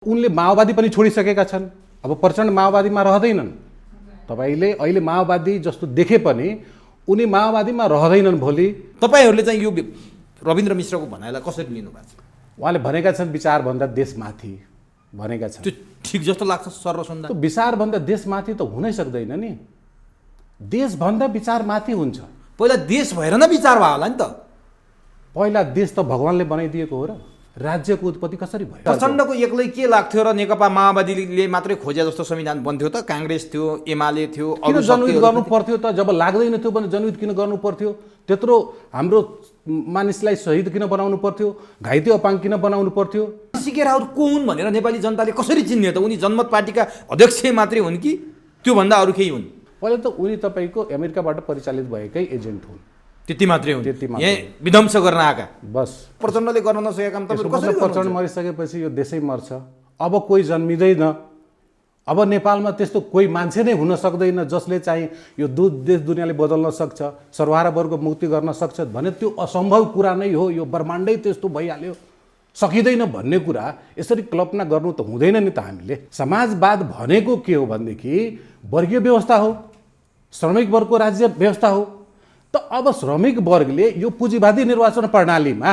उनले माओवादी पनि छोडिसकेका छन्। अब प्रचण्ड माओवादीमा रहँदैनन्। तपाईले अहिले माओवादी जस्तो देखे पनि उनी माओवादीमा रहँदैनन्। भोलि तपाईहरूले चाहिँ यो रविन्द्र मिश्रको भनाइलाई कसरी लिनु भएको छ? उहाँले भनेका छन् विचारभन्दा देशमाथि भनेका छन्। त्यो ठिक जस्तो लाग्छ सर्वसुन्दा? त्यो विचारभन्दा देशमाथि त हुनै सक्दैन नि। देशभन्दा विचारमाथि हुन्छ। पहिला देश भएर न विचार भयो होला नि त। पहिला देश त भगवानले बनाइदिएको हो र राज्यको उत्पत्ति कसरी भयो? प्रचण्डको एक्लै के लाग्थ्यो र नेकपा माओवादीले मात्रै खोजे जस्तो संविधान बन्थ्यो त? काङ्ग्रेस थियो, एमाले थियो, किन जनयुद्ध गर्नु पर्थ्यो त? जब लाग्दैन थियो भने जनयुद्ध किन गर्नु पर्थ्यो? त्यत्रो हाम्रो मानिसलाई शहीद किन बनाउनु पर्थ्यो? घाइते अपाङ्ग किन बनाउनु पर्थ्यो? सीके राउत को हुन् भनेर नेपाली जनताले कसरी चिन्ने त? उनी जनमत पार्टीका अध्यक्ष मात्रै हुन् कि त्योभन्दा अरू केही हुन्? पहिला त उनी तपाईँको अमेरिकाबाट परिचालित भएकै एजेन्ट हुन्। त्यति मात्रै हुन्। त्यति मात्रै। यहाँ विध्वंस गर्न आएका बस। प्रचण्डले गर्न नसकेका काम तपाईहरु कसरी गर्नुहुन्छ? प्रचण्ड मरिसकेपछि यो देशै मर्छ। अब कोही जन्मिँदैन। अब नेपालमा त्यस्तो कोही मान्छे नै हुन सक्दैन जसले चाहिँ यो देश दुनियाँले बदल्न सक्छ, सर्वहारा वर्ग मुक्ति गर्न सक्छ भने त्यो असम्भव कुरा नै हो। यो ब्रह्माण्डै त्यस्तो भइहाल्यो, सकिँदैन भन्ने कुरा यसरी कल्पना गर्नु त हुँदैन नि त। हामीले समाजवाद भनेको के हो भनेदेखि वर्गीय व्यवस्था हो, श्रमिक वर्गको राज्य व्यवस्था हो। त अब श्रमिक वर्गले यो पुँजीवादी निर्वाचन प्रणालीमा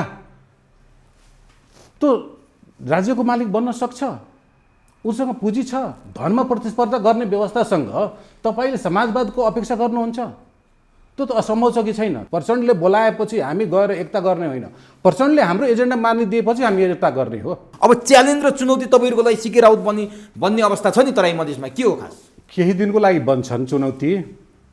त्यो राज्यको मालिक बन्न सक्छ। उसँग पुँजी छ, धनमा प्रतिस्पर्धा गर्ने व्यवस्थासँग तपाईँले समाजवादको अपेक्षा गर्नुहुन्छ? त्यो त असम्भव छ कि छैन? प्रचण्डले बोलाएपछि हामी गएर एकता गर्ने होइन, प्रचण्डले हाम्रो एजेन्डा मानिदिएपछि हामी एकता गर्ने हो। अब च्यालेन्ज र चुनौती तपाईँहरूको लागि सीके राउत बन्ने अवस्था छ नि तराई मधेसमा? के हो खास? केही दिनको लागि बन्छन् चुनौती,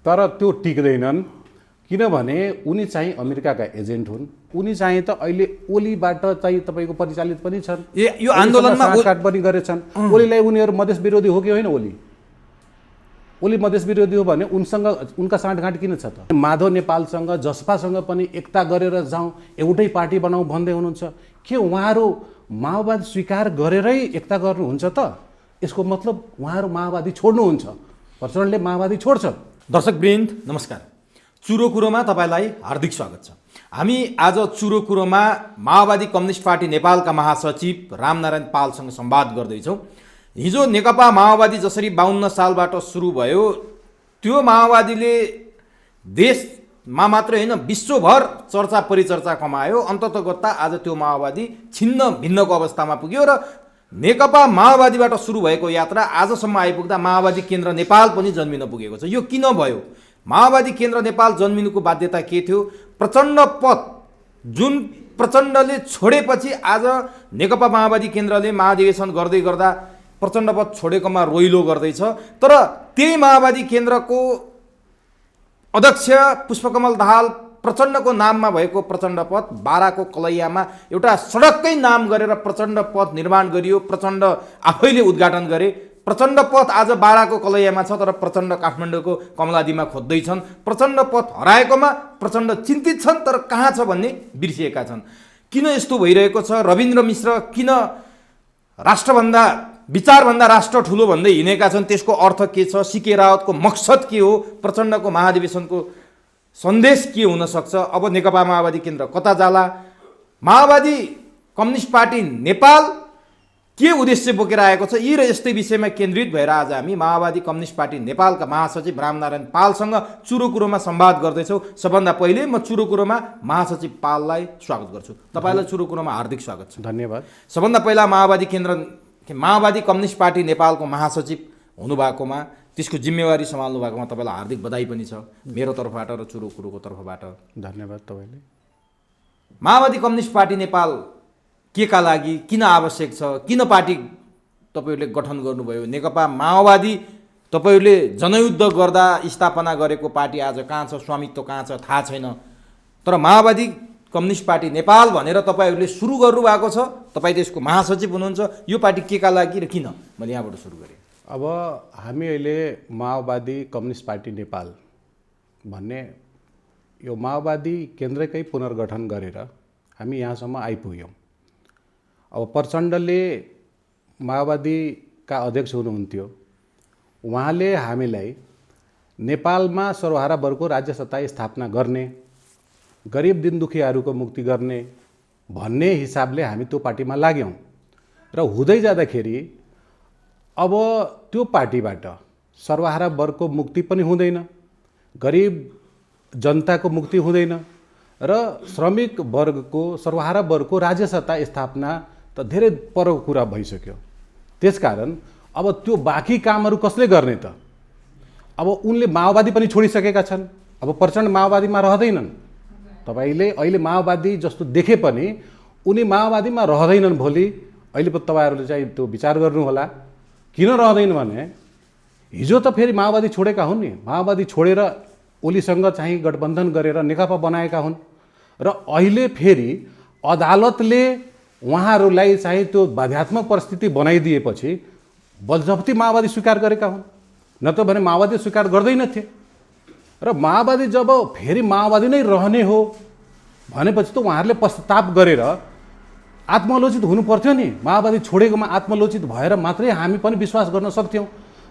तर त्यो टिक्दैनन्। किनभने उनी चाहिँ अमेरिकाका एजेन्ट हुन्। उनी चाहिँ त अहिले ओलीबाट चाहिँ तपाईँको परिचालित पनि छन्। यो आन्दोलनमा साँठगाँठ पनि गरेछन्। ओलीलाई उनीहरू मधेस विरोधी हो कि होइन? ओली मधेस विरोधी हो भने उनसँग उनका साँठगाँठ किन छ त? माधव नेपालसँग जसपासँग पनि एकता गरेर जाउँ, एउटै पार्टी बनाऊ भन्दै हुनुहुन्छ। के उहाँहरू माओवाद स्वीकार गरेरै एकता गर्नुहुन्छ त? यसको मतलब उहाँहरू माओवादी छोड्नुहुन्छ। प्रचण्डले माओवादी छोड्छ। दर्शकवृन्द नमस्कार। चुरो कुरोमा तपाईँलाई हार्दिक स्वागत छ। हामी आज चुरो कुरोमा माओवादी कम्युनिस्ट पार्टी नेपालका महासचिव रामनारायण पालसँग संवाद गर्दैछौँ। हिजो नेकपा माओवादी जसरी 52 सालबाट सुरु भयो, त्यो माओवादीले देशमा मात्रै होइन विश्वभर चर्चा परिचर्चा कमायो। अन्ततगत्ता आज त्यो माओवादी छिन्न भिन्नको अवस्थामा पुग्यो र नेकपा माओवादीबाट सुरु भएको यात्रा आजसम्म आइपुग्दा माओवादी केन्द्र नेपाल पनि जन्मिन पुगेको छ। यो किन भयो? माओवादी केन्द्र नेपाल जन्मिनुको बाध्यता के थियो? प्रचण्ड पद जुन प्रचण्डले छोडेपछि आज नेकपा माओवादी केन्द्रले महाधिवेशन गर्दै गर्दा प्रचण्ड पद छोडेकोमा रोइलो गर्दैछ। तर त्यही माओवादी केन्द्रको अध्यक्ष पुष्पकमल दाहाल प्रचण्डको नाममा भएको प्रचण्ड पद बाराको कलैयामा एउटा सडककै नाम गरेर प्रचण्ड पद निर्माण गरियो। प्रचण्ड आफैले उद्घाटन गरे। प्रचण्ड पथ आज बाराको कलैयामा छ, तर प्रचण्ड काठमाडौँको कमलादीमा खोज्दैछन्। प्रचण्ड पथ हराएकोमा प्रचण्ड चिन्तित छन्, तर कहाँ छ भन्ने बिर्सिएका छन्। किन यस्तो भइरहेको छ? रविन्द्र मिश्र किन विचारभन्दा राष्ट्र ठुलो भन्दै हिँडेका छन्? त्यसको अर्थ के छ? सीके रावतको मकसद के हो? प्रचण्डको महाधिवेशनको सन्देश के हुन सक्छ? अब नेकपा माओवादी केन्द्र कता जाला? माओवादी कम्युनिस्ट पार्टी नेपाल के उद्देश्य बोकेर आएको छ? यी र यस्तै विषयमा केन्द्रित भएर आज हामी माओवादी कम्युनिस्ट पार्टी नेपालका महासचिव रामनारायण पालसँग चुरो कुरोमा संवाद गर्दैछौँ। सबभन्दा पहिले म चुरो कुरोमा महासचिव पाललाई स्वागत गर्छु। तपाईँलाई चुरो कुरोमा हार्दिक स्वागत छ। धन्यवाद। सबभन्दा पहिला माओवादी कम्युनिस्ट पार्टी नेपालको महासचिव हुनुभएकोमा, त्यसको जिम्मेवारी सम्हाल्नु भएकोमा तपाईँलाई हार्दिक बधाई पनि छ मेरो तर्फबाट र चुरो कुरोको तर्फबाट। धन्यवाद तपाईँले। माओवादी कम्युनिस्ट पार्टी नेपाल के का लागि किन आवश्यक छ? किन पार्टी तपाईँहरूले गठन गर्नुभयो? नेकपा माओवादी तपाईँहरूले जनयुद्ध गर्दा स्थापना गरेको पार्टी आज कहाँ छ? स्वामित्व कहाँ छ? थाहा छैन। तर माओवादी कम्युनिस्ट पार्टी नेपाल भनेर तपाईँहरूले सुरु गर्नुभएको छ। तपाईँ त्यसको महासचिव हुनुहुन्छ। यो पार्टी के का लागि र किन? मैले यहाँबाट सुरु गरेँ। अब हामी अहिले माओवादी कम्युनिस्ट पार्टी नेपाल भन्ने यो माओवादी केन्द्रकै पुनर्गठन गरेर हामी यहाँसम्म आइपुग्यौँ। अब प्रचण्डले माओवादीका अध्यक्ष हुनुहुन्थ्यो। उहाँले हामीलाई नेपालमा सर्वहारा वर्गको राज्य सत्ता स्थापना गर्ने, गरिब दिन दुखियाहरूको मुक्ति गर्ने भन्ने हिसाबले हामी त्यो पार्टीमा लाग्यौँ। र हुँदै जाँदाखेरि अब त्यो पार्टीबाट सर्वहारा वर्गको मुक्ति पनि हुँदैन, गरिब जनताको मुक्ति हुँदैन र श्रमिक वर्गको सर्वहारा वर्गको राज्य सत्ता स्थापना त धेरै परको कुरा भइसक्यो। त्यसकारण अब त्यो बाँकी कामहरू कसले गर्ने त? अब उनले माओवादी पनि छोडिसकेका छन्, अब प्रचण्ड माओवादीमा रहँदैनन्। तपाईँले अहिले माओवादी जस्तो देखे पनि उनी माओवादीमा रहँदैनन् भोलि। अहिले पो तपाईँहरूले चाहिँ त्यो विचार गर्नुहोला किन रहँदैन भने हिजो त फेरि माओवादी छोडेका हुन् नि, माओवादी छोडेर ओलीसँग चाहिँ गठबन्धन गरेर नेकपा बनाएका हुन् र अहिले फेरि अदालतले उहाँहरूलाई चाहिँ त्यो बाध्यात्मक परिस्थिति बनाइदिएपछि बलजफ्ती माओवादी स्वीकार गरेका हुन्, न त भने माओवादी स्वीकार गर्दैनथे। र माओवादी जब फेरि माओवादी नै रहने हो भनेपछि त उहाँहरूले पश्चाताप गरेर आत्मलोचित हुनु पर्थ्यो नि। माओवादी छोडेकोमा आत्मलोचित भएर मात्रै हामी पनि विश्वास गर्न सक्थ्यौँ।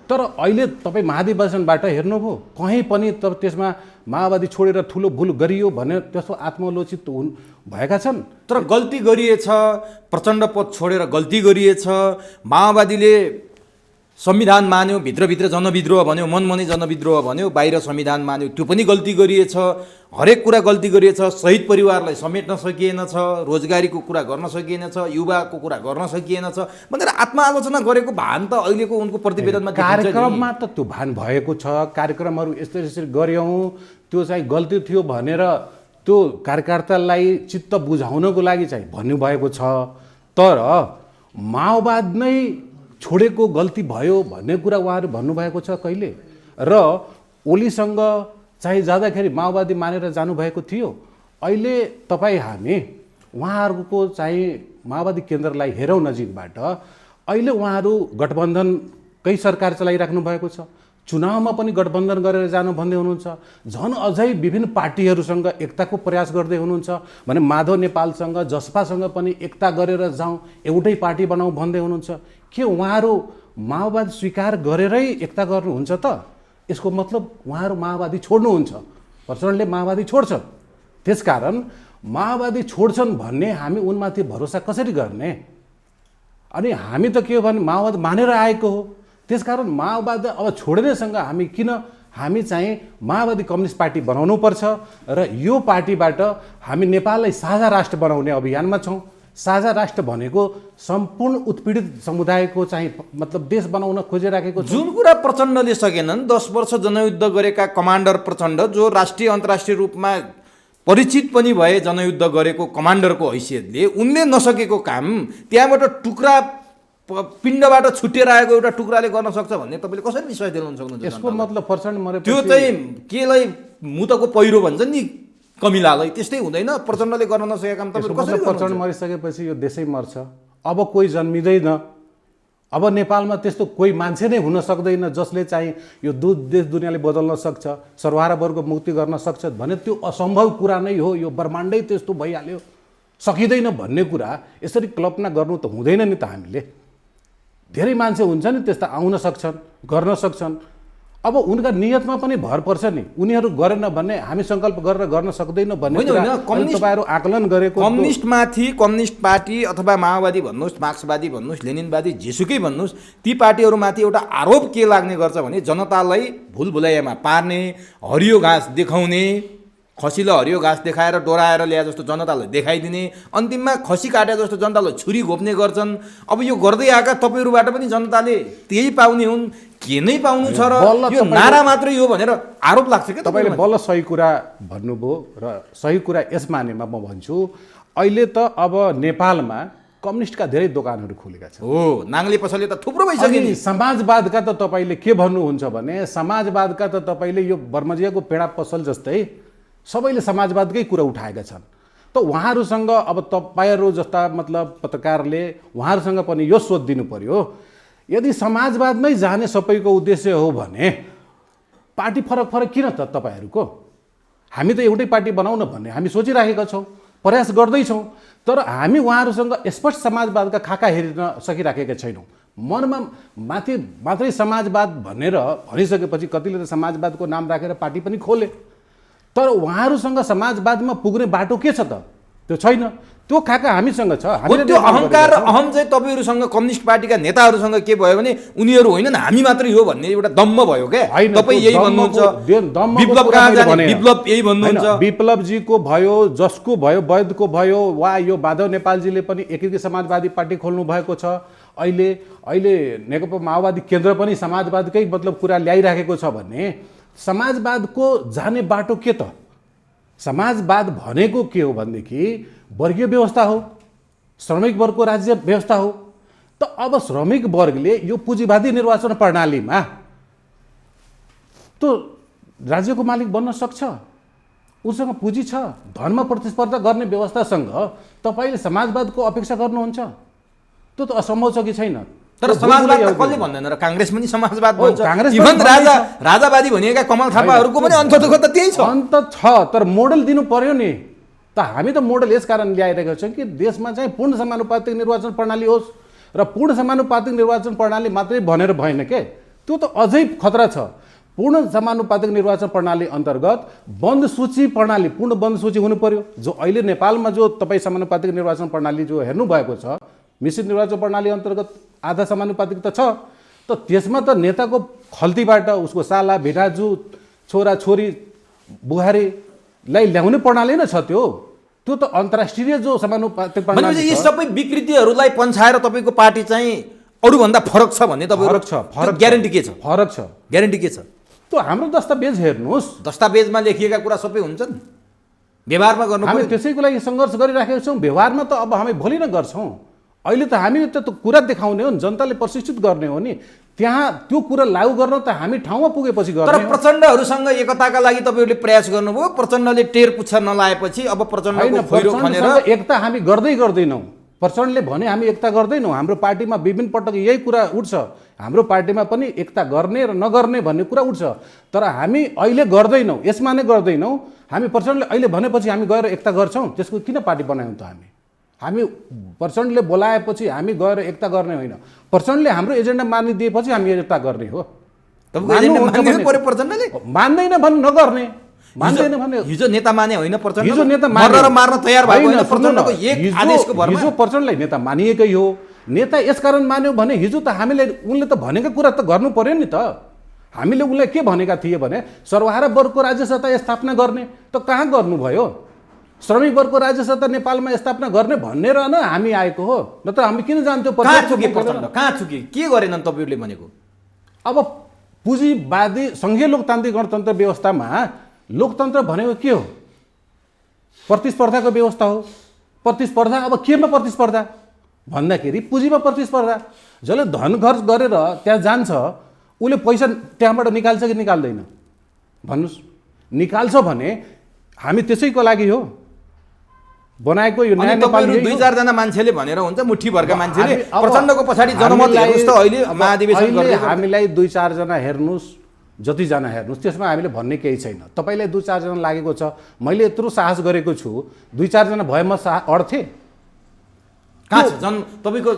तर अहिले तपाईँ महाधिवेशनबाट हेर्नुभयो कहीँ पनि तब त्यसमा माओवादी छोडेर ठुलो भुल गरियो भने त्यसो आत्मलोचित भएका छन्। तर गल्ती गरिएछ, प्रचण्ड पद छोडेर गल्ती गरिएछ, माओवादीले संविधान मान्यो, भित्रभित्र जनविद्रोह भन्यो, मनमनै जनविद्रोह भन्यो, बाहिर संविधान मान्यो, त्यो पनि गल्ती गरिएछ। हरेक कुरा गल्ती गरिएछ। शहीद परिवारलाई समेट्न सकिएनछ, रोजगारीको कुरा गर्न सकिएनछ, युवाको कुरा गर्न सकिएनछ भनेर आत्मआलोचना गरेको भान त अहिलेको उनको प्रतिवेदनमा कार्यक्रममा त त्यो भान भएको छ। कार्यक्रमहरू यसरी यसरी गऱ्यौँ, त्यो चाहिँ गल्ती थियो भनेर त्यो कार्यकर्तालाई चित्त बुझाउनको लागि चाहिँ भन्नुभएको छ। तर माओवाद नै छोडेको गल्ती भयो भन्ने कुरा उहाँहरू भन्नुभएको छ कहिले? र ओलीसँग चाहिँ जाँदाखेरि माओवादी मानेर जानुभएको थियो। अहिले तपाईँ हामी उहाँहरूको चाहिँ माओवादी केन्द्रलाई हेरौँ नजिकबाट। अहिले उहाँहरू गठबन्धनकै सरकार चलाइराख्नु भएको छ, चुनावमा पनि गठबन्धन गरेर जानु भन्दै हुनुहुन्छ। झन् अझै विभिन्न पार्टीहरूसँग एकताको प्रयास गर्दै हुनुहुन्छ भने माधव नेपालसँग जसपासँग पनि एकता गरेर जाउँ, एउटै पार्टी बनाऊ भन्दै हुनुहुन्छ। के उहाँहरू माओवादी स्वीकार गरेरै एकता गर्नुहुन्छ त? यसको मतलब उहाँहरू माओवादी छोड्नुहुन्छ। प्रचण्डले माओवादी छोड्छन्, त्यसकारण माओवादी छोड्छन् भन्ने हामी उनमाथि भरोसा कसरी गर्ने? अनि हामी त के हो भने माओवादी मानेर आएको हो। त्यसकारण माओवादी अब छोड्नेसँग हामी चाहिँ माओवादी कम्युनिस्ट पार्टी बनाउनु पर्छ र यो पार्टीबाट हामी नेपाललाई साझा राष्ट्र बनाउने अभियानमा छौँ। साझा राष्ट्र भनेको सम्पूर्ण उत्पीडित समुदायको चाहिँ मतलब देश बनाउन खोजिराखेको छ। जुन कुरा प्रचण्डले सकेनन्, 10 वर्ष जनयुद्ध गरेका कमान्डर प्रचण्ड, जो राष्ट्रिय अन्तर्राष्ट्रिय रूपमा परिचित पनि भए जनयुद्ध गरेको कमान्डरको हैसियतले, उनले नसकेको काम त्यहाँबाट टुक्रा पिण्डबाट छुटेर आएको एउटा टुक्राले गर्न सक्छ भन्ने तपाईँले कसरी विश्वास दिलाउन सक्नुहुन्छ? यसको मतलब प्रचण्ड मरेपछि त्यो चाहिँ केलाई मुतको पहिरो भन्छ नि, कमिलालाई, त्यस्तै हुँदैन? प्रचण्डले गर्न नसकेको काम तपाईले कसरी गर्नुहुन्छ? प्रचण्ड मरिसकेपछि यो देशै मर्छ। अब कोही जन्मिँदैन। अब नेपालमा त्यस्तो कोही मान्छे नै हुन सक्दैन जसले चाहिँ यो देश दुनियाँले बदल्न सक्छ, सर्वहारा वर्गको मुक्ति गर्न सक्छ भने त्यो असम्भव कुरा नै हो। यो ब्रह्माण्डै त्यस्तो भइहाल्यो, सकिँदैन भन्ने कुरा यसरी कल्पना गर्नु त हुँदैन नि त। हामीले धेरै मान्छे हुन्छ नि त्यस्ता, आउन सक्छन्, गर्न सक्छन्। अब उनका नियतमा पनि भर पर्छ नि। उनीहरू गरेन भने हामी सङ्कल्प गरेर गर्न सक्दैनौँ भन्ने तपाईँहरू आकलन गरेको। कम्युनिस्टमाथि कम्युनिस्ट पार्टी अथवा माओवादी भन्नुहोस्, मार्क्सवादी भन्नुहोस्, लेनिनवादी जेसुकै भन्नुहोस्, ती पार्टीहरूमाथि एउटा आरोप के लाग्ने गर्छ भने जनतालाई भुलभुलैयामा पार्ने, हरियो घाँस देखाउने, खसीलाई हरियो घाँस देखाएर डोराएर ल्याए जस्तो जनतालाई देखाइदिने, अन्तिममा खसी काटे जस्तो जनतालाई छुरी घोप्ने गर्छन्। अब यो गर्दै आएका तपाईँहरूबाट पनि जनताले त्यही पाउने हुन्, के नै पाउनु छ र यो नारा मात्रै हो भनेर आरोप लाग्छ क्या तपाईँले? बल्ल सही कुरा भन्नुभयो र सही कुरा यस मानेमा म भन्छु, अहिले त अब नेपालमा कम्युनिस्टका धेरै दोकानहरू खुलेका छन्। हो, नाङ्ले पसलले त थुप्रो भइसक्यो नि। समाजवादका त तपाईँले के भन्नुहुन्छ भने समाजवादका त तपाईँले यो बर्मजियाको पेडा पसल जस्तै सबैले समाजवादकै कुरा उठाएका छन्। त उहाँहरूसँग अब तपाईँहरू जस्ता मतलब पत्रकारले उहाँहरूसँग पनि यो सोधिदिनु पर्यो, यदि समाजवादमै जाने सबैको उद्देश्य हो भने पार्टी फरक फरक किन त तपाईँहरूको? हामी त एउटै पार्टी बनाउन भन्ने हामी सोचिराखेका छौँ, प्रयास गर्दैछौँ। तर हामी उहाँहरूसँग स्पष्ट समाजवादका खाका हेरिन सकिराखेका छैनौँ। मनमा मात्रै समाजवाद भनेर भनिसकेपछि कतिले त समाजवादको नाम राखेर पार्टी पनि खोले। तर उहाँहरूसँग समाजवादमा पुग्ने बाटो के छ त? त्यो छैन। त्यो खाका हामीसँग छ। हो, हामीले त्यो निर्माण अहङ्कार र गरेका छौँ। अहम चाहिँ तपाईँहरूसँग कम्युनिस्ट पार्टीका नेताहरूसँग के भयो भने उनीहरू होइनन् हामी मात्रै हो भन्ने एउटा दम्म भयो क्या। होइन, तपाईँ त्यो यही भन्नुहुन्छ, दम्मको विप्लव कुरा कहाँ मैले जाने, भनेन। विप्लव यही भन्नुहुन्छ। होइन, विप्लवजीको भयो, जसको भयो, वैद्यको भयो, वा यो माधव नेपालजीले पनि एकीकृत समाजवादी पार्टी खोल्नु भएको छ। अहिले नेकपा माओवादी केन्द्र पनि समाजवादकै मतलब कुरा ल्याइराखेको छ भने समाजवादको जाने बाटो के त? समाजवाद भनेको के हो भनेदेखि वर्गीय व्यवस्था हो, श्रमिक वर्गको राज्य व्यवस्था हो। त अब श्रमिक वर्गले यो पुँजीवादी निर्वाचन प्रणालीमा त राज्यको मालिक बन्न सक्छ, उसँग पुँजी छ, धनमा प्रतिस्पर्धा गर्ने व्यवस्थासँग तपाईँले समाजवादको अपेक्षा गर्नुहुन्छ? त्यो त असम्भव छ कि छैन? तर समाजवाद त कसले भन्दैन र? काङ्ग्रेस पनि समाजवाद भन्छ। काङ्ग्रेस पनि इभन भन्दैछ। राजावादी भनिएका कमल थापाहरूको पनि अन्ततः त त्यही छ। अन्त छ, तर मोडल दिनु पर्यो नि त। हामी त मोडल यस कारण ल्याइरहेका छौँ कि देशमा चाहिँ पूर्ण समानुपातिक निर्वाचन प्रणाली होस्, र पूर्ण समानुपातिक निर्वाचन प्रणाली मात्रै भनेर भएन के, त्यो त अझै खतरा छ। पूर्ण समानुपातिक निर्वाचन प्रणाली अन्तर्गत बन्द सूची प्रणाली, पूर्ण बन्द सूची हुनु पर्यो। जो अहिले नेपालमा जो तपाईँ समानुपातिक निर्वाचन प्रणाली जो हेर्नु भएको छ, मिश्रित निर्वाचन प्रणाली अन्तर्गत आधा समानुपातिक त छ, त त्यसमा त नेताको खल्तीबाट उसको साला भिटाजु छोरा छोरी बुहारीलाई ल्याउने प्रणाली नै छ। त्यो त अन्तर्राष्ट्रिय जो समानुपातिक प्रणाली भनेपछि यी छ। सबै विकृतिहरूलाई पन्छाएर तपाईँको पार्टी चाहिँ अरूभन्दा फरक छ भन्ने तपाईँहरू फरक छ, फरक छ। ग्यारेन्टी के छ? फरक छ। ग्यारेन्टी के छ? त्यो हाम्रो दस्तावेज हेर्नुहोस्, दस्तावेजमा लेखिएका कुरा सबै हुन्छन्, व्यवहारमा गर्नु हामी पर्यो। त्यसैको लागि सङ्घर्ष गरिराखेका छौँ। व्यवहारमा त अब हामी भोलि नै गर्छौँ। अहिले त हामी त कुरा देखाउने हो नि, जनताले प्रशिक्षित गर्ने हो नि। त्यहाँ त्यो कुरा लागू गर्न त हामी ठाउँमा पुगेपछि तर गर्ने हो। प्रचण्डहरूसँग एकताका लागि तपाईँहरूले प्रयास गर्नुभयो, प्रचण्डले टेर पुच्छर नलाएपछि अब प्रचण्डको होइन, खोइरो खनेर प्रचण्डसँग एकता हामी गर्दैनौँ। प्रचण्डले भने हामी एकता गर्दैनौँ। हाम्रो पार्टीमा विभिन्न पटक यही कुरा उठ्छ, हाम्रो पार्टीमा पनि एकता गर्ने र नगर्ने भन्ने कुरा उठ्छ। तर हामी अहिले गर्दैनौँ, यसमा नै गर्दैनौँ। हामी प्रचण्डले अहिले भनेपछि हामी गएर एकता गर्छौँ, त्यसको किन पार्टी बनायौँ त? हामी प्रचण्डले बोलाएपछि हामी गएर एकता गर्ने होइन, प्रचण्डले हाम्रो एजेन्डा मानिदिएपछि हामी एकता गर्ने हो। मान्दैन भने नगर्ने, मान्दैन भने हिजो नेता माने होइन प्रचण्ड, हिजो नेता मरेर मार्न तयार भएको होइन प्रचण्डको एक आदेशको भरमा। हिजो प्रचण्डलाई नेता मानिएकै हो। नेता यसकारण मान्यो भने हिजो त हामीले उनले त भनेको कुरा त गर्नु पर्यो नि त। हामीले उनलाई के भनेका थिए भने सर्वहारा वर्गको राज्य सत्ता स्थापना गर्ने, त कहाँ गर्नुभयो? श्रमिक वर्गको राज्य सत्ता नेपालमा स्थापना गर्ने भनेर न हामी आएको हो, नत्र हामी किन जान्थ्यौँ? कहाँ चुके प्रचण्ड? कहाँ चुके? के गरेनन् तपाईँहरूले भनेको? अब पुँजीवादी सङ्घीय लोकतान्त्रिक गणतन्त्र व्यवस्थामा लोकतन्त्र भनेको के हो? प्रतिस्पर्धाको व्यवस्था हो। प्रतिस्पर्धा अब केमा प्रतिस्पर्धा भन्दाखेरि पुँजीमा प्रतिस्पर्धा। जसले धन खर्च गरेर त्यहाँ जान्छ उसले पैसा त्यहाँबाट निकाल्छ कि निकाल्दैन? भन्नुहोस्। निकाल्छ भने हामी त्यसैको लागि हो बनाएको यो नयाँ नेपाल। दुई चारजना मान्छेले भनेर हुन्छ, मुठीभरका मान्छेले प्रचण्डको पछाडि जनमत हेर्नुहोस् त अहिले महाधिवेशन गर्दै हामीलाई दुई चारजना हेर्नुहोस्, जतिजना हेर्नुहोस्, त्यसमा हामीले भन्ने केही छैन। तपाईँलाई दुई चारजना लागेको छ, मैले यत्रो साहस गरेको छु, दुई चारजना भए म अड्थे? कहाँ छ तपाईँको?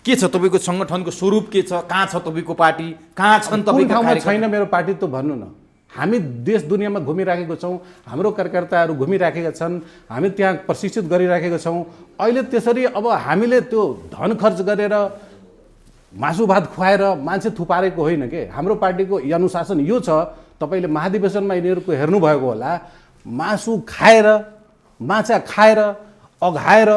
के छ तपाईँको सङ्गठनको स्वरूप? के छ? कहाँ छ तपाईँको पार्टी? कहाँ छन् तपाईँको कार्यकर्ता? छैन मेरो पार्टी त भन्नु न। हामी देश दुनियाँमा घुमिराखेको छौँ, हाम्रो कार्यकर्ताहरू घुमिराखेका छन्, हामी त्यहाँ प्रशिक्षित गरिराखेका छौँ। अहिले त्यसरी अब हामीले त्यो धन खर्च गरेर मासु भात खुवाएर मान्छे थुपारेको होइन के। हाम्रो पार्टीको अनुशासन यो छ, तपाईँले महाधिवेशनमा यिनीहरूको हेर्नुभएको होला, मासु खाएर, माछा खाएर, अघाएर,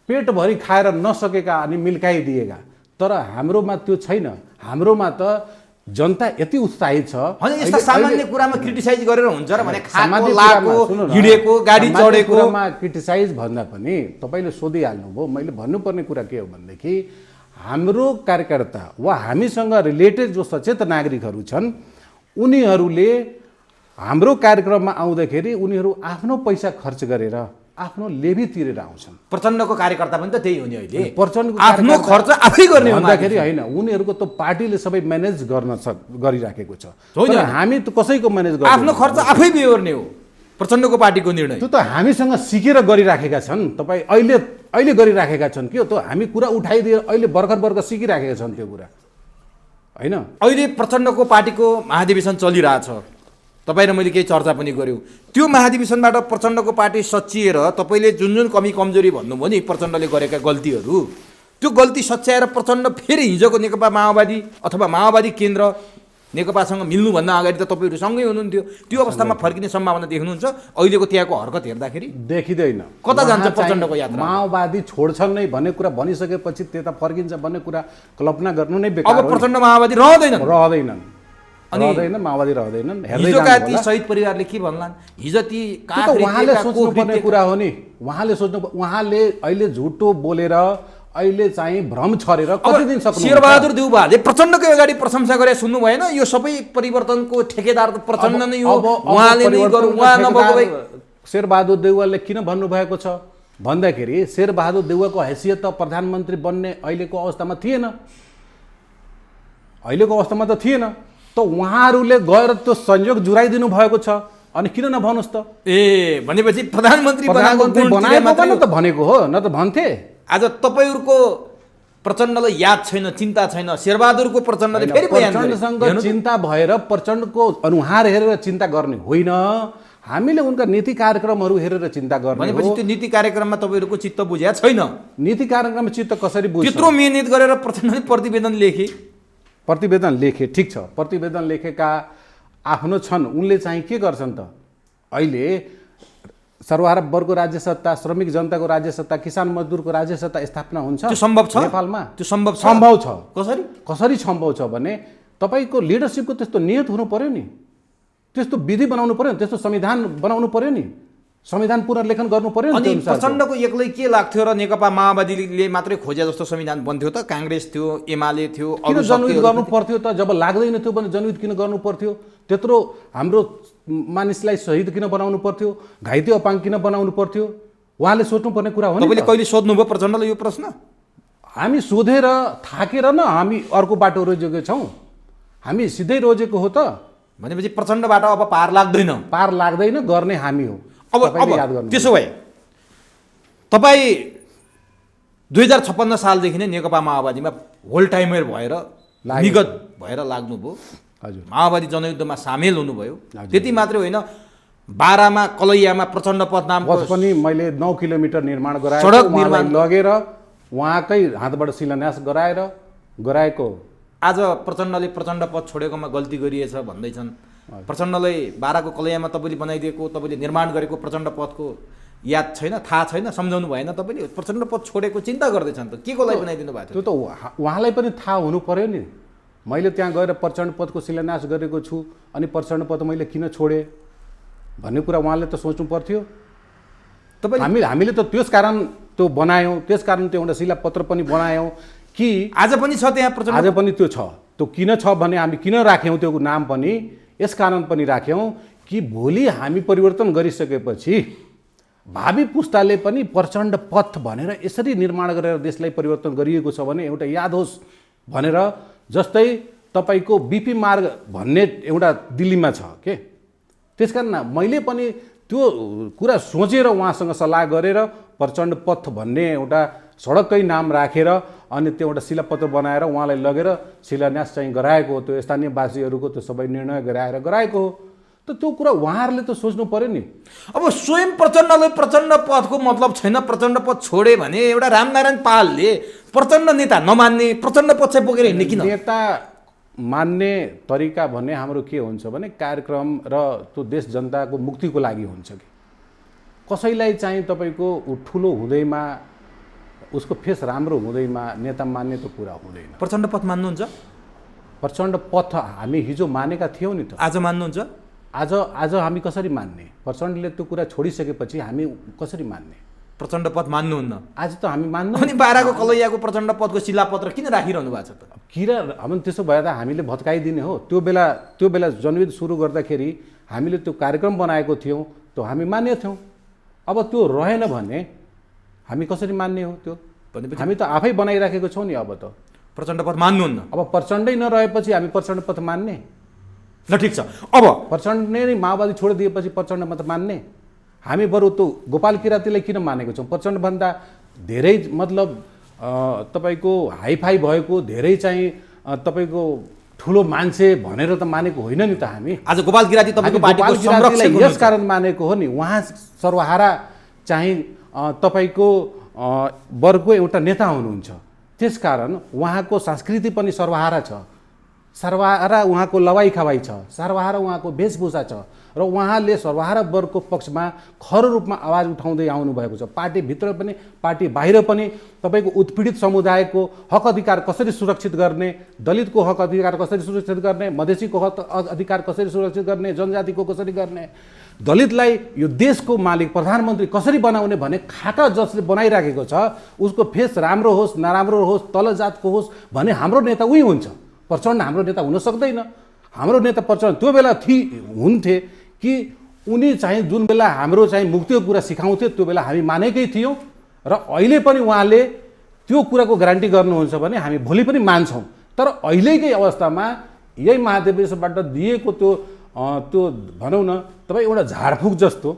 पेटभरि खाएर नसकेका अनि मिल्काइदिएका। तर हाम्रोमा त्यो छैन। हाम्रोमा त जनता यति उत्साहित छ। यस्ता सामान्य कुरामा क्रिटिसाइज गरेर हुन्छ र भने खाएको, लाको, हिँडेको, गाडी चढेको कुरामा क्रिटिसाइज भन्दा पनि तपाईँले सोधिहाल्नुभयो। मैले भन्नुपर्ने कुरा के हो भनेदेखि हाम्रो कार्यकर्ता वा हामीसँग रिलेटेड जो सचेत नागरिकहरू छन् उनीहरूले हाम्रो कार्यक्रममा आउँदाखेरि उनीहरू आफ्नो पैसा खर्च गरेर आफ्नो लेभी तिरेर आउँछन्। प्रचण्डको कार्यकर्ता पनि त त्यही हो नि अहिले। प्रचण्डको आफ्नो खर्च आफै गर्ने भन्दाखेरि होइन, उनीहरूको त पार्टीले सबै म्यानेज गरिराखेको छ। हामी त कसैको म्यानेज गर्दैन, आफ्नो खर्च आफै बेहोर्ने हो प्रचण्डको पार्टीको निर्णय। त्यो त हामीसँग सिकेर गरिराखेका छन्। तपाईँ अहिले गरिराखेका छन् कि त्यो हामी कुरा उठाइदिएर अहिले भर्खर सिकिराखेका छन् त्यो कुरा होइन। अहिले प्रचण्डको पार्टीको महाधिवेशन चलिरहेछ, तपाईँ र मैले केही चर्चा पनि गऱ्यौँ। त्यो महाधिवेशनबाट प्रचण्डको पार्टी सच्चिएर तपाईँले जुन जुन कमी कमजोरी भन्नुभयो नि प्रचण्डले गरेका गल्तीहरू, त्यो गल्ती सच्याएर प्रचण्ड फेरि हिजोको नेकपा माओवादी अथवा माओवादी केन्द्र नेकपासँग मिल्नुभन्दा अगाडि त तपाईँहरू सँगै हुनुहुन्थ्यो, त्यो अवस्थामा फर्किने सम्भावना देख्नुहुन्छ अहिलेको त्यहाँको हरकत हेर्दाखेरि? देखिँदैन। कता जान्छ प्रचण्डको यात्रा? माओवादी छोड्छन् नै भन्ने कुरा भनिसकेपछि त्यता फर्किन्छ भन्ने कुरा कल्पना गर्नु नै बेकार अब हो। प्रचण्ड माओवादी रहँदैनन् माओवादी रहँदैनन्। हिजोका ती शहीद परिवारले के भन्लान्? हिजो ती उहाँले सोच्नुपर्ने कुरा हो नि। उहाँले अहिले झुटो बोलेर अहिले चाहिँ भ्रम छरेर कति दिन सक्नु? शेरबहादुर देउवाले प्रचण्डकै अगाडि प्रशंसा गरे सुन्नु भएन? यो सबै परिवर्तनको ठेकेदार त प्रचण्ड नै हो, उहाँले नै गरौँ, उहाँ नभएको भए। शेरबहादुर देउवाले किन भन्नुभएको छ भन्दाखेरि शेरबहादुर देउवाको हैसियत त प्रधानमन्त्री बन्ने अहिलेको अवस्थामा थिएन। अहिलेको अवस्थामा त थिएन। त उहाँहरूले गएर त्यो संयोग जुराइदिनु भएको छ। अनि किन नभन्नुहोस् त? भनेपछि प्रधानमन्त्री बनाएको त भनेको हो, न त भन्थे। आज तपाईँहरूको प्रचण्डलाई याद छैन, चिन्ता छैन, शेरबहादुरको प्रचण्डले फेरि प्रचण्डसँग चिन्ता भएर प्रचण्डको अनुहार हेरेर चिन्ता गर्ने होइन, हामीले उनका नीति कार्यक्रमहरू हेरेर चिन्ता गर्ने। भनेपछि त्यो नीति कार्यक्रममा तपाईँहरूको चित्त बुझ्या छैन? नीति कार्यक्रममा चित्त कसरी बुझ्छ? त्यत्रो मिहिनेत गरेर प्रचण्डले प्रतिवेदन लेखे, ठिक छ, प्रतिवेदन लेखेका आफ्नो छन्, उनले चाहिँ के गर्छन् त? अहिले सर्वहारा वर्गको राज्य सत्ता, श्रमिक जनताको राज्य सत्ता, किसान मजदुरको राज्य सत्ता स्थापना हुन्छ? त्यो सम्भव छ नेपालमा? त्यो सम्भव छ। कसरी सम्भव छ भने तपाईँको लिडरसिपको त्यस्तो नियत हुनु पर्यो नि, त्यस्तो विधि बनाउनु पर्यो नि, त्यस्तो संविधान बनाउनु पर्यो नि, संविधान पुनर्लेखन गर्नु पर्यो नि। अनि प्रचण्डको एक्लै के लाग्थ्यो र नेकपा माओवादीले मात्रै खोजे जस्तो संविधान बन्थ्यो त? काङ्ग्रेस थियो, एमाले थियो, किन जनयुद्ध गर्नु पर्थ्यो त? जब लाग्दैन थियो भने जनयुद्ध किन गर्नु पर्थ्यो? त्यत्रो हाम्रो मानिसलाई शहीद किन बनाउनु पर्थ्यो? घाइते अपाङ्ग किन बनाउनु पर्थ्यो? उहाँले सोच्नुपर्ने कुरा हो नि। तपाईँले कहिले सोध्नुभयो प्रचण्डले यो प्रश्न? हामी सोधेर थाकेर न हामी अर्को बाटो रोजेको छौँ, हामी सिधै रोजेको हो त। भनेपछि प्रचण्डबाट अब पार लाग्दैन, गर्ने हामी हो। अब त्यसो भए तपाईँ 2056 सालदेखि नै नेकपा माओवादीमा होल टाइमर भएर विगत भएर लाग्नुभयो। हजुर, माओवादी जनयुद्धमा सामेल हुनुभयो। त्यति मात्रै होइन, बारामा कलैयामा प्रचण्ड पथ नामको पनि मैले 9 किलोमिटर निर्माण गराएर सडक निर्माण लगेर उहाँकै हातबाट शिलान्यास गराएको। आज प्रचण्डले प्रचण्ड पथ छोडेकोमा गल्ती गरिएछ भन्दैछन्। प्रचण्डलाई बाराको कलैयामा तपाईँले बनाइदिएको, तपाईँले निर्माण गरेको प्रचण्ड पथको याद छैन, थाहा छैन, सम्झाउनु भएन? तपाईँले प्रचण्ड पथ छोडेको चिन्ता गर्दैछन् त के को लागि बनाइदिनु भएको? त्यो त उहाँलाई पनि थाहा हुनु पर्यो नि। मैले त्यहाँ गएर प्रचण्ड पथको शिलान्यास गरेको छु, अनि प्रचण्ड पथ मैले किन छोडेँ भन्ने कुरा उहाँले त सोच्नु पर्थ्यो। हामीले त त्यस कारण त्यो बनायौँ, त्यस कारण त्यो एउटा शिलापत्र पनि बनायौँ कि आज पनि छ त्यहाँ प्रचण्ड। आज पनि त्यो छ। त्यो किन छ भने हामी किन राख्यौँ त्यो नाम पनि यस कारण पनि राख्यौँ कि भोलि हामी परिवर्तन गरिसकेपछि भावी पुस्ताले पनि प्रचण्ड पथ भनेर यसरी निर्माण गरेर देशलाई परिवर्तन गरिएको छ भने एउटा याद होस् भनेर। जस्तै तपाईँको बिपी मार्ग भन्ने एउटा दिल्लीमा छ के, त्यसकारण मैले पनि त्यो कुरा सोचेर उहाँसँग सल्लाह गरेर प्रचण्ड पथ भन्ने एउटा सडककै नाम राखेर अनि त्यो एउटा शिलापत्र बनाएर उहाँलाई लगेर शिलान्यास चाहिँ गराएको हो। त्यो स्थानीयवासीहरूको त्यो सबै निर्णय गराएको हो। त त्यो कुरा उहाँहरूले त सोच्नु पर्यो नि। अब स्वयं प्रचण्डलाई प्रचण्ड पथको मतलब छैन, प्रचण्ड पथ छोडे भने एउटा रामनारायण पालले प्रचण्ड नेता नमान्ने, प्रचण्ड पथ चाहिँ बोकेर हिँड्ने किन? नेता मान्ने तरिका भन्ने हाम्रो के हुन्छ भने कार्यक्रम र त्यो देश जनताको मुक्तिको लागि हुन्छ कि कसैलाई चाहिँ तपाईँको ठुलो हुँदैमा उसको फेस राम्रो हुँदैमा नेता मान्ने त कुरा हुँदैन। प्रचण्ड पथ मान्नुहुन्छ? प्रचण्ड पथ हामी हिजो मानेका थियौँ नि त। आज मान्नुहुन्छ? आज हामी कसरी मान्ने? प्रचण्डले त्यो कुरा छोडिसकेपछि हामी कसरी मान्ने? प्रचण्ड पथ मान्नुहुन्न? आज त हामी मान्नु। अनि बाराको कलैयाको प्रचण्ड पथको शिलापत्र किन राखिरहनु भएको छ त? अब त्यसो भए त हामीले भत्काइदिने हो। त्यो बेला जनयुद्ध सुरु गर्दाखेरि हामीले त्यो कार्यक्रम बनाएको थियौँ, त्यो हामी मान्ने थियौँ। अब त्यो रहेन भने हामी कसरी मान्ने हो? त्यो भनेपछि हामी त आफै बनाइराखेको छौँ नि। अब त प्रचण्ड पथ मान्नुहुन्न? अब प्रचण्डै नरहेपछि हामी प्रचण्ड पथ मान्ने? ल ठिक छ, अब प्रचण्डले नै माओवादी छोडिदिएपछि प्रचण्ड मत मान्ने? हामी बरु त्यो गोपाल किरातीलाई किन मानेको छौँ? प्रचण्डभन्दा धेरै मतलब तपाईँको हाइफाई भएको, धेरै चाहिँ तपाईँको ठुलो मान्छे भनेर त मानेको होइन नि त हामी। आज गोपाल किराती तपाईँको हामी पार्टीको गोपाल किरातीलाई संरक्षक यस हुनुहुन्छ। कारण मानेको हो नि, उहाँ सर्वहारा चाहिँ तपाईँको वर्गको एउटा नेता हुनुहुन्छ, त्यसकारण उहाँको संस्कृति पनि सर्वहारा छ, सर्वहारा उहाँको लवाई खवाई छ, सर्वहारा उहाँको वेशभूषा छ र उहाँले सर्वहारा वर्गको पक्षमा खरो रूपमा आवाज उठाउँदै आउनुभएको छ। पार्टीभित्र पनि पार्टी बाहिर पनि तपाईँको उत्पीडित समुदायको हक अधिकार कसरी सुरक्षित गर्ने, दलितको हक अधिकार कसरी सुरक्षित गर्ने, मधेसीको हक अधिकार कसरी सुरक्षित गर्ने, जनजातिको कसरी गर्ने, दलितलाई यो देशको मालिक प्रधानमन्त्री कसरी बनाउने भन्ने खाका जसले बनाइराखेको छ, उसको फेस राम्रो होस् नराम्रो होस् तल जातको होस् भने हाम्रो नेता उही हुन्छ। प्रचण्ड हाम्रो नेता हुन सक्दैन। हाम्रो नेता प्रचण्ड त्यो बेला हुन्थे कि उनी चाहिँ जुन बेला हाम्रो चाहिँ मुक्तिको कुरा सिकाउँथे त्यो बेला हामी मानेकै थियौँ र अहिले पनि उहाँले त्यो कुराको ग्यारेन्टी गर्नुहुन्छ भने हामी भोलि पनि मान्छौँ। तर अहिलेकै अवस्थामा यही महाधिवेशनबाट दिएको त्यो भनौँ न तपाईँ एउटा झाडफुक जस्तो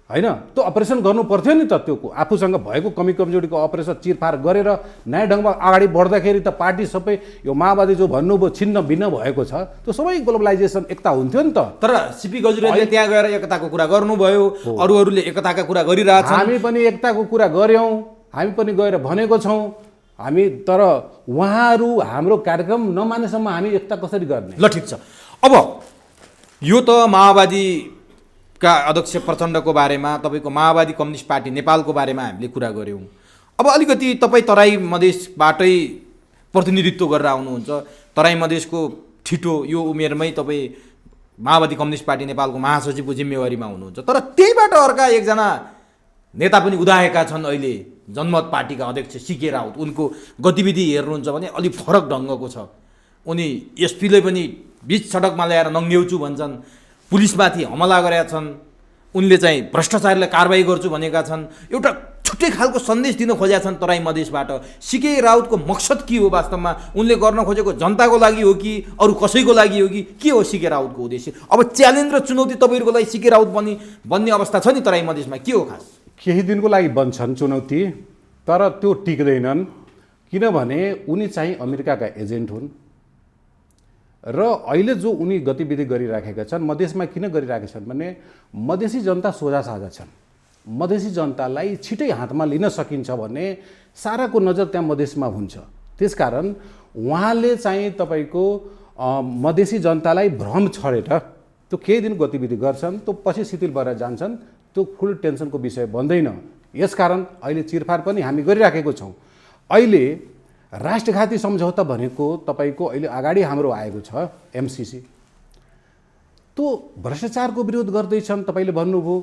होइन, त्यो अपरेसन गर्नु पर्थ्यो नि त। त्यो आफूसँग भएको कमी कमजोरीको अपरेसन चिरफार गरेर नयाँ ढङ्गमा अगाडि बढ्दाखेरि त पार्टी सबै यो माओवादी जो भन्नुभयो छिन्न भिन्न भएको छ त्यो सबै ग्लोबलाइजेसन एकता हुन्थ्यो नि त। तर सिपी गजुरेलले त्यहाँ गएर एकताको कुरा गर्नुभयो, अरूहरूले एकताका कुरा गरिरहेछन्। हामी पनि एकताको कुरा गऱ्यौँ, हामी पनि गएर भनेको छौँ हामी, तर उहाँहरू हाम्रो कार्यक्रम नमानेसम्म हामी एकता कसरी गर्ने? ल ठिक छ। अब यो त माओवादीका अध्यक्ष प्रचण्डको बारेमा, तपाईँको माओवादी कम्युनिस्ट पार्टी नेपालको बारेमा हामीले कुरा गऱ्यौँ। अब अलिकति तपाईँ तराई मधेसबाटै प्रतिनिधित्व गरेर आउनुहुन्छ, तराई मधेसको ठिटो यो उमेरमै तपाईँ माओवादी कम्युनिस्ट पार्टी नेपालको महासचिवको जिम्मेवारीमा हुनुहुन्छ। तर त्यहीबाट अर्का एकजना नेता पनि उदाएका छन् अहिले, जनमत पार्टीका अध्यक्ष सीके राउत। उनको गतिविधि हेर्नुहुन्छ भने अलिक फरक ढङ्गको छ। उनी एसपीले पनि बिच सडकमा ल्याएर नङ्ग्याउँछु भन्छन्, पुलिसमाथि हमला गरेका छन्, उनले चाहिँ भ्रष्टाचारलाई कारबाही गर्छु भनेका छन्। एउटा छुट्टै खालको सन्देश दिन खोजेका छन् तराई मधेसबाट। सीके राउतको मकसद के हो वास्तवमा? उनले गर्न खोजेको जनताको लागि हो कि अरू कसैको लागि हो कि के हो सीके राउतको उद्देश्य? अब च्यालेन्ज र चुनौती तपाईँहरूको लागि सीके राउत बन्ने अवस्था छ नि तराई मधेसमा, के हो खास? केही दिनको लागि बन्छन् चुनौती, तर त्यो टिक्दैनन्, किनभने उनी चाहिँ अमेरिकाका एजेन्ट हुन् र अहिले जो उनी गतिविधि गरिराखेका छन् मधेसमा किन गरिराखेका छन् भने मधेसी जनता सोझा साझा छन्। मधेसी जनतालाई छिटै हातमा लिन सकिन्छ भने साराको नजर त्यहाँ मधेसमा हुन्छ। त्यसकारण उहाँले चाहिँ तपाईँको मधेसी जनतालाई भ्रम छरेर त्यो केही दिन गतिविधि गर्छन्, त्यो पछि शिथिल भएर जान्छन्, त्यो ठुलो टेन्सनको विषय बन्दैन। यसकारण अहिले चिरफार पनि हामी गरिराखेको छौँ। अहिले राष्ट्रघाती सम्झौता भनेको तपाईँको अहिले अगाडि हाम्रो आएको छ एमसीसी, त्यो भ्रष्टाचारको विरोध गर्दैछन् तपाईँले भन्नुभयो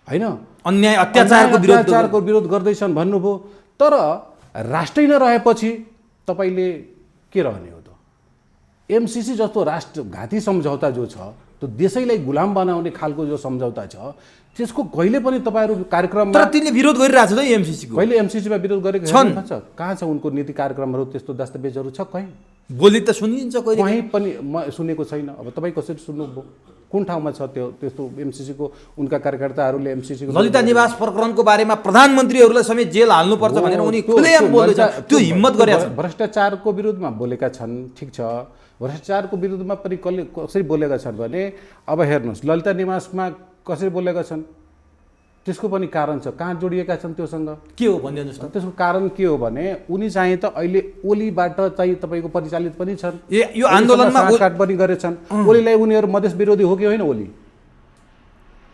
होइन, अन्याय अत्याचारको विरोध गर्दैछन् भन्नुभयो। तर राष्ट्रै नरहेपछि तपाईँले के रहने हो त? एमसीसी जस्तो राष्ट्रघाती सम्झौता जो छ त्यो देशैलाई गुलाम बनाउने खालको जो सम्झौता छ त्यसको कहिले पनि तपाईँहरू कार्यक्रममा तर तिनले विरोध गरिरहेको छ त एमसीसीको। कहिले एमसीसीमा विरोध गरेको छन्? कहाँ छ उनको नीति कार्यक्रमहरू? त्यस्तो दस्तावेजहरू छ कहीँ? बोली त सुनिन्छ कहीँ पनि म सुनेको छैन। अब तपाईँ कसरी सुन्नुभयो? कुन ठाउँमा छ त्यो त्यस्तो एमसीसीको उनका कार्यकर्ताहरूले एमसीसीको ललिता निवास प्रकरणको बारेमा प्रधानमन्त्रीहरूलाई समेत जेल हाल्नुपर्छ भनेर उनी खुलेआम बोल्दैछन्, त्यो हिम्मत गरेका छन्। भ्रष्टाचारको विरुद्धमा बोलेका छन्, ठिक छ। भ्रष्टाचारको विरुद्धमा पनि कसरी बोलेका छन् भने अब हेर्नुहोस् ललिता निवासमा कसरी बोलेका छन्, त्यसको पनि कारण छ। कहाँ जोडिएका छन् त्योसँग? के हो भनिदिनुहोस् त। त्यसको कारण के हो भने उनी चाहिँ त अहिले ओलीबाट चाहिँ तपाईँको परिचालित पनि छन्। यो आन्दोलनमा साँठगाँठ पनि गरेछन्। ओलीलाई उनीहरू मधेस विरोधी हो कि होइन?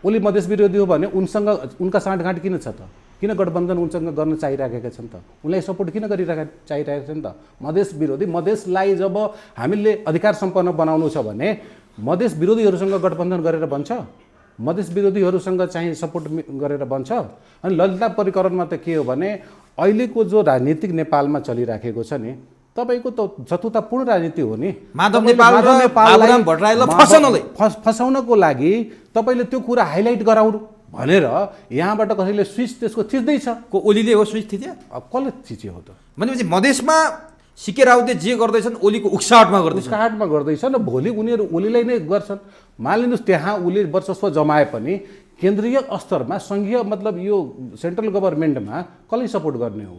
ओली मधेस विरोधी हो भने उनसँग उनका साँठगाँठ किन छ त? किन गठबन्धन उनसँग गर्न चाहिरहेका छन् त? उनलाई सपोर्ट किन चाहिरहेका छन् त? मधेस विरोधी, मधेसलाई जब हामीले अधिकार सम्पन्न बनाउनु छ भने मधेस विरोधीहरूसँग गठबन्धन गरेर बन्छ, मधेस विरोधीहरूसँग चाहिँ सपोर्ट गरेर बन्छ। अनि ललिता प्रकरणमा त के हो भने अहिलेको जो राजनीतिक नेपालमा चलिराखेको छ नि तपाईँको त शत्रुतापूर्ण राजनीति हो नि। माधव नेपाल र बाबुराम भट्टराईलाई फसाउनको लागि तपाईँले त्यो कुरा हाइलाइट गराउनु भनेर यहाँबाट कसैले स्विच त्यसको थिच्दैछ। को ओलीले हो स्विच थिच्यो? कसले थिच्यो हो त? भनेपछि मधेसमा सीके राउतले जे गर्दैछन् ओलीको उक्साहटमा गर्दैछन् र भोलि उनीहरू ओलीलाई नै गर्छन्। मानिलिनुहोस् त्यहाँ उसले वर्चस्व जमाए पनि केन्द्रीय स्तरमा सङ्घीय मतलब यो सेन्ट्रल गभर्मेन्टमा कसलाई सपोर्ट गर्ने हो?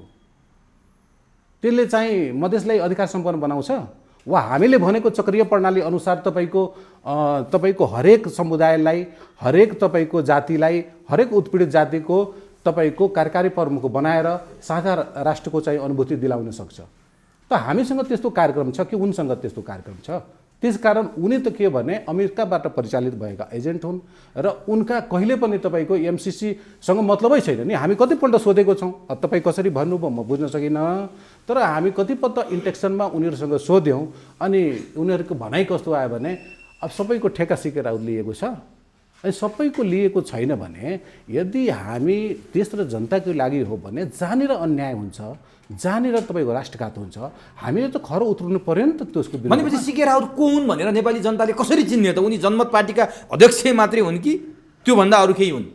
त्यसले चाहिँ मधेसलाई अधिकार सम्पन्न बनाउँछ? वा हामीले भनेको चक्रीय प्रणाली अनुसार तपाईँको हरेक समुदायलाई, हरेक तपाईँको जातिलाई, हरेक उत्पीडित जातिको तपाईँको कार्यकारी प्रमुख बनाएर साझा राष्ट्रको चाहिँ अनुभूति दिलाउन सक्छ। त हामीसँग त्यस्तो कार्यक्रम छ कि उनसँग त्यस्तो कार्यक्रम छ? त्यसकारण उनी त के भने अमेरिकाबाट परिचालित भएका एजेन्ट हुन् र उनका कहिले पनि तपाईँको एमसिसीसँग मतलबै छैन नि। हामी कतिपल्ट सोधेको छौँ, तपाईँ कसरी भन्नुभयो म बुझ्न सकिनँ, तर हामी कतिपल्ट इन्टेक्सनमा उनीहरूसँग सोध्यौँ अनि उनीहरूको भनाइ कस्तो आयो भने अब सबैको ठेका सिकेर लिएको छ, अनि सबैको लिएको छैन भने यदि हामी देश र जनताको लागि हो भने जहाँनिर अन्याय हुन्छ, जहाँनिर तपाईँको राष्ट्रघात हुन्छ, हामीले त खर उत्रनु पर्यो नि त त्यसको विरुद्धमा। भनेपछि सीके राउत को हुन् भनेर नेपाली जनताले कसरी चिन्ने त? उनी जनमत पार्टीका अध्यक्ष मात्रै हुन् कि त्योभन्दा अरू केही हुन्?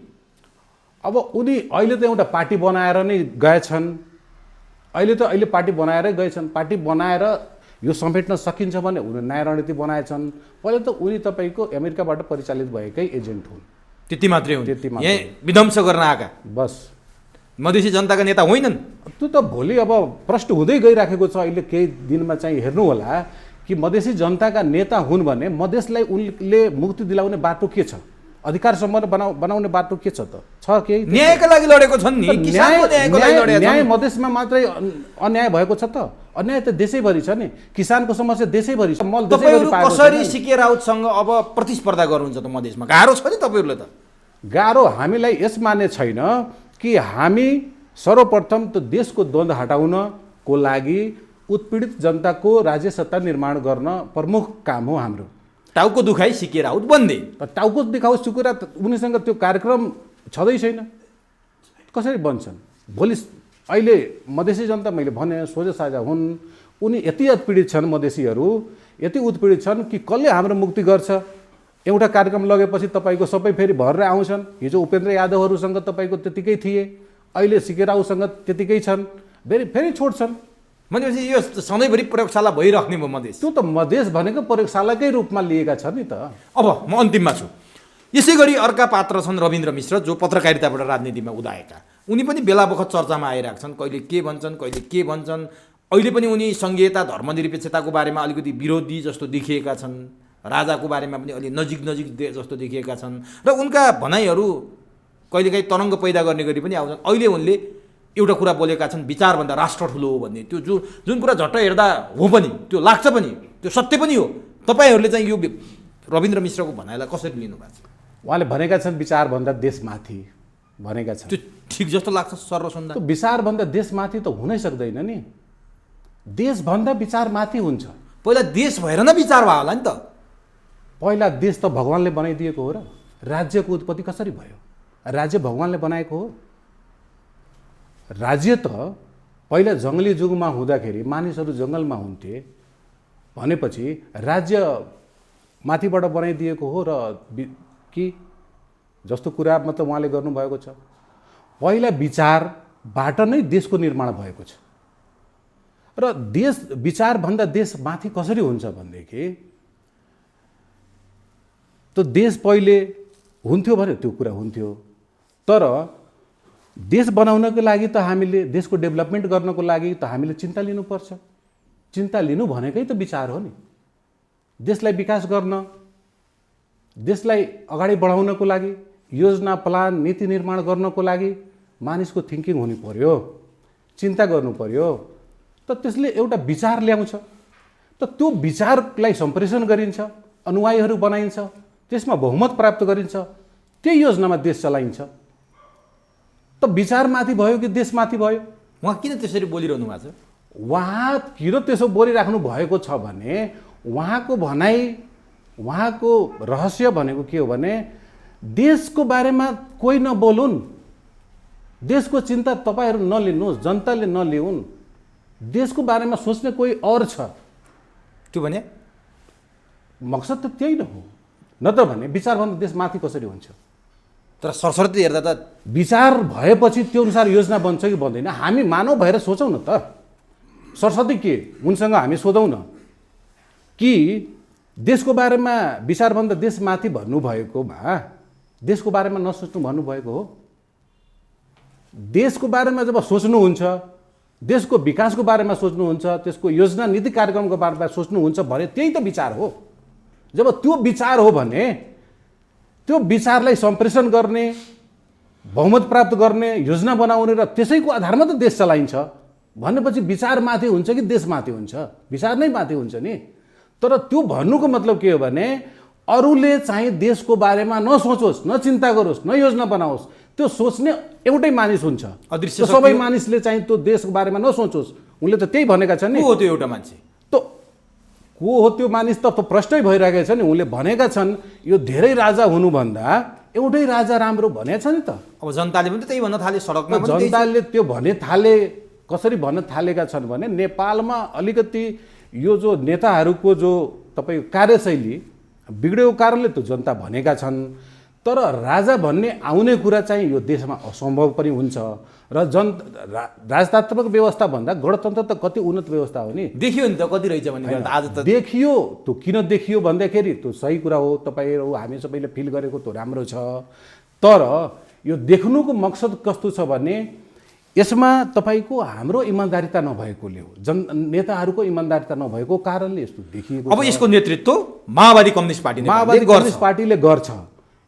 अब उनी अहिले त एउटा पार्टी बनाएर नै गएछन्, अहिले पार्टी बनाएरै गएछन्। पार्टी बनाएर यो समेट्न सकिन्छ भने उनी नयाँ रणनीति बनाएछन्। पहिले त उनी तपाईँको अमेरिकाबाट परिचालित भएकै एजेन्ट हुन्, त्यति मात्रै हुन्, त्यति मात्रै। यहाँ विध्वंस गर्न आएका बस मधेसी जनताका नेता होइनन्। त्यो त भोलि अब प्रश्न हुँदै गइराखेको छ। अहिले केही दिनमा चाहिँ हेर्नु होला कि मधेसी जनताका नेता हुन् भने मधेसलाई उनले मुक्ति दिलाउने बाटो के छ, अधिकार सम्बन्ध बनाउने बाटो के छ त? छ केही? न्यायका लागि लडेको छन् नि, किसानको न्यायको लागि लडेका छन्। न्याय मधेसमा मात्रै अन्याय भएको छ त? अन्याय त देशैभरि छ नि, किसानको समस्या देशैभरि छ। मल तपाईँहरू कसरी सीके राउतसँग अब प्रतिस्पर्धा गर्नुहुन्छ त? मधेसमा गाह्रो छ नि तपाईँहरूलाई त। गाह्रो हामीलाई यस माने छैन कि हामी सर्वप्रथम त देशको द्वन्द्व हटाउनको लागि उत्पीडित जनताको राज्य सत्ता निर्माण गर्न प्रमुख काम हो हाम्रो। टाउको दुखाइ सीके राउत बन्दै, टाउको देखाउ सुकुरा उनीसँग त्यो कार्यक्रम छँदै छैन, कसरी बन्छन्? भोलि अहिले मधेसी जनता मैले भने सोझो साझा हुन्, उनी यति उत्पीडित छन्, मधेसीहरू यति उत्पीडित छन् कि कसले हाम्रो मुक्ति गर्छ? एउटा कार्यक्रम लगेपछि तपाईँको सबै फेरि भरेर आउँछन्। हिजो उपेन्द्र यादवहरूसँग तपाईँको त्यतिकै थिए, अहिले सीके राउतसँग त्यतिकै छन्, फेरि छोड्छन्। भनेपछि यो सधैँभरि प्रयोगशाला भइराख्ने भयो मधेस। त्यो त मधेस भनेको प्रयोगशालाकै रूपमा लिएका छन् नि त। अब म अन्तिममा छु। यसै गरी अर्का पात्र छन् रविन्द्र मिश्र, जो पत्रकारिताबाट राजनीतिमा उदाएका। उनी पनि बेला बखत चर्चामा आइरहेका छन्, कहिले के भन्छन् कहिले के भन्छन्। अहिले पनि उनी सङ्घीयता धर्मनिरपेक्षताको बारेमा अलिकति विरोधी जस्तो देखिएका छन्, राजाको बारेमा पनि अलि नजिक जस्तो देखिएका छन् र उनका भनाइहरू कहिलेकाहीँ तरङ्ग पैदा गर्ने गरी पनि आउँछन्। अहिले उनले एउटा कुरा बोलेका छन्, विचारभन्दा राष्ट्र ठुलो हो भन्ने। त्यो जुन कुरा झट्ट हेर्दा हो पनि, त्यो लाग्छ पनि, त्यो सत्य पनि हो। तपाईँहरूले चाहिँ यो रविन्द्र मिश्रको भनाइलाई कसरी लिनुभएको छ? उहाँले भनेका छन् विचारभन्दा देशमाथि भनेका छन्। त्यो ठिक जस्तो लाग्छ सर सुन्दा? त्यो विचारभन्दा देशमाथि त हुनै सक्दैन नि, देशभन्दा विचारमाथि हुन्छ। पहिला देश भएर न विचार भयो होला नि त। पहिला देश त भगवान्ले बनाइदिएको हो र राज्यको उत्पत्ति कसरी भयो? राज्य भगवान्ले बनाएको हो। राज्य त पहिला जङ्गली जुगमा हुँदाखेरि मानिसहरू जङ्गलमा हुन्थे भनेपछि राज्य माथिबाट बनाइदिएको हो र कि जस्तो कुरामा त उहाँले गर्नुभएको छ। पहिला विचारबाट नै देशको निर्माण भएको छ र देश विचारभन्दा देश माथि कसरी हुन्छ भनेदेखि त देश पहिले हुन्थ्यो भने त्यो कुरा हुन्थ्यो, तर देश बनाउनको लागि त हामीले देशको डेभलपमेन्ट गर्नको लागि त हामीले चिन्ता लिनुपर्छ। चिन्ता लिनु भनेकै त विचार हो नि। देशलाई विकास गर्न, देशलाई अगाडि बढाउनको लागि योजना प्लान नीति निर्माण गर्नको लागि मानिसको थिङ्किङ हुनु पर्यो, चिन्ता गर्नु पर्यो। त त्यसले एउटा विचार ल्याउँछ, त त्यो विचारलाई सम्प्रेषण गरिन्छ, अनुयायीहरू बनाइन्छ, त्यसमा बहुमत प्राप्त गरिन्छ, त्यही योजनामा देश चलाइन्छ। त विचारमाथि भयो कि देशमाथि भयो? उहाँ किन त्यसरी बोलिरहनु भएको छ? उहाँ किन त्यसो बोलिराख्नु भएको छ भने उहाँको भनाइ, उहाँको रहस्य भनेको के हो भने देशको बारेमा कोही नबोलुन्, देशको चिन्ता तपाईँहरू नलिनुहोस्, जनताले नलिउन्, देशको बारेमा सोच्ने कोही और छ। त्यो भने मकसद त त्यही न हो। नत्र भने विचारभन्दा देशमाथि कसरी हुन्छ? तर सरस्वती हेर्दा त विचार भएपछि त्यो अनुसार योजना बन्छ कि बन्दैन? हामी मानव भएर सोचौँ न त। सरस्वती के उनसँग हामी सोधौँ न कि देशको बारेमा विचारभन्दा देशमाथि भन्नुभएकोमा देशको बारेमा नसोच्नु भन्नुभएको हो। देशको बारेमा जब सोच्नुहुन्छ देशको विकासको बारेमा सोच्नुहुन्छ, त्यसको योजना नीति कार्यक्रमको बारेमा सोच्नुहुन्छ भने त्यही त विचार हो। जब त्यो विचार हो भने त्यो विचारलाई सम्प्रेषण गर्ने, बहुमत प्राप्त गर्ने, योजना बनाउने र त्यसैको आधारमा त देश चलाइन्छ भनेपछि विचार माथि हुन्छ कि देश माथि हुन्छ? विचार नै माथि हुन्छ नि। तर त्यो भन्नुको मतलब के हो भने अरूले चाहिँ देशको बारेमा नसोचोस्, न चिन्ता गरोस्, न योजना बनाओस्, त्यो सोच्ने एउटै मानिस हुन्छ। अदृश्य त्यो सबै मानिसले चाहिँ त्यो देशको बारेमा नसोचोस्, उनले त त्यही भनेका छन् नि। को हो त्यो एउटा मान्छे? त को हो त्यो मानिस त प्रश्नै भइरहेको छ नि। उनले भनेका छन् यो धेरै राजा हुनुभन्दा एउटै राजा राम्रो भनेको छ नि त। अब जनताले पनि त त्यही भन्न थाले, सडकमा पनि त्यही छ। जनताले त्यो भने थाले, कसरी भन्न थालेका छन् भने नेपालमा अलिकति यो जो नेताहरूको जो तपाईँको कार्यशैली बिग्रेको कारणले त जनता भनेका छन्। तर राजा भन्ने आउने कुरा चाहिँ यो देशमा असम्भव पनि हुन्छ र राजतान्त्रिक व्यवस्था भन्दा गणतन्त्र त कति उन्नत व्यवस्था हो नि। देखियो नि त कति रहेछ भन्ने कुरा त आज त देखियो। त्यो किन देखियो भन्दाखेरि त्यो सही कुरा हो, तपाईँहरू हामी सबैले फिल गरेको त्यो राम्रो छ। तर यो देख्नुको मकसद कस्तो छ भने यसमा तपाईँको हाम्रो इमान्दारिता नभएकोले हो, नेताहरूको इमान्दारिता नभएको कारणले यस्तो देखिएको। अब यसको नेतृत्व माओवादी कम्युनिस्ट पार्टी माओवादी कम्युनिस्ट पार्टीले गर्छ,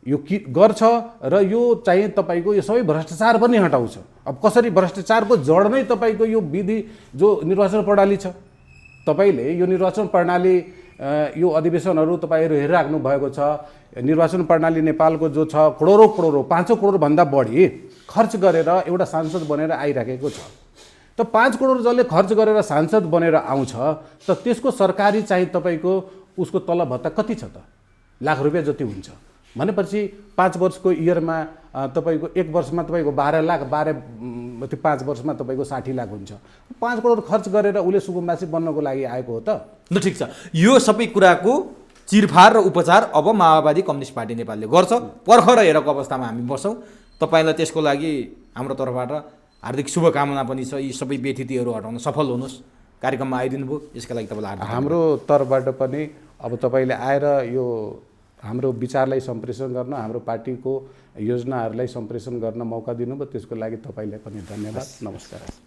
यो गर्छ र यो चाहिँ तपाईँको यो सबै भ्रष्टाचार पनि हटाउँछ। अब कसरी भ्रष्टाचारको जड नै तपाईँको यो विधि जो निर्वाचन प्रणाली छ, तपाईँले यो निर्वाचन प्रणाली यो अधिवेशनहरू तपाईँहरू हेरिराख्नु भएको छ। निर्वाचन प्रणाली नेपालको जो छ करोडौँ 5 करोडभन्दा बढी खर्च गरेर एउटा सांसद बनेर आइराखेको छ। त 5 करोड जसले खर्च गरेर सांसद बनेर आउँछ त त्यसको सरकारी चाहिँ तपाईँको उसको तलब भत्ता कति छ त? लाख रुपियाँ जति हुन्छ भनेपछि 5 वर्षको इयरमा तपाईँको 1 वर्षमा तपाईँको 12 लाख, 5 वर्षमा तपाईँको 60 लाख हुन्छ। 5 करोड खर्च गरेर उसले सुकुम्बासी बन्नको लागि आएको हो त। ल ठिक छ, यो सबै कुराको चिरफार र उपचार अब माओवादी कम्युनिस्ट पार्टी नेपालले गर्छ। पर्खर हेरेको अवस्थामा हामी बस्छौँ। तपाईँलाई त्यसको लागि हाम्रो तर्फबाट हार्दिक शुभकामना पनि छ। यी सबै व्यथितिहरू हटाउन सफल हुनुहोस्। कार्यक्रममा आइदिनु भयो, यसका लागि तपाईँलाई हाम्रो तर्फबाट पनि अब तपाईँले आएर यो हाम्रो विचारलाई सम्प्रेषण गर्न, हाम्रो पार्टीको योजनाहरूलाई सम्प्रेषण गर्न मौका दिनुभयो, त्यसको लागि तपाईँलाई पनि धन्यवाद। नमस्कार।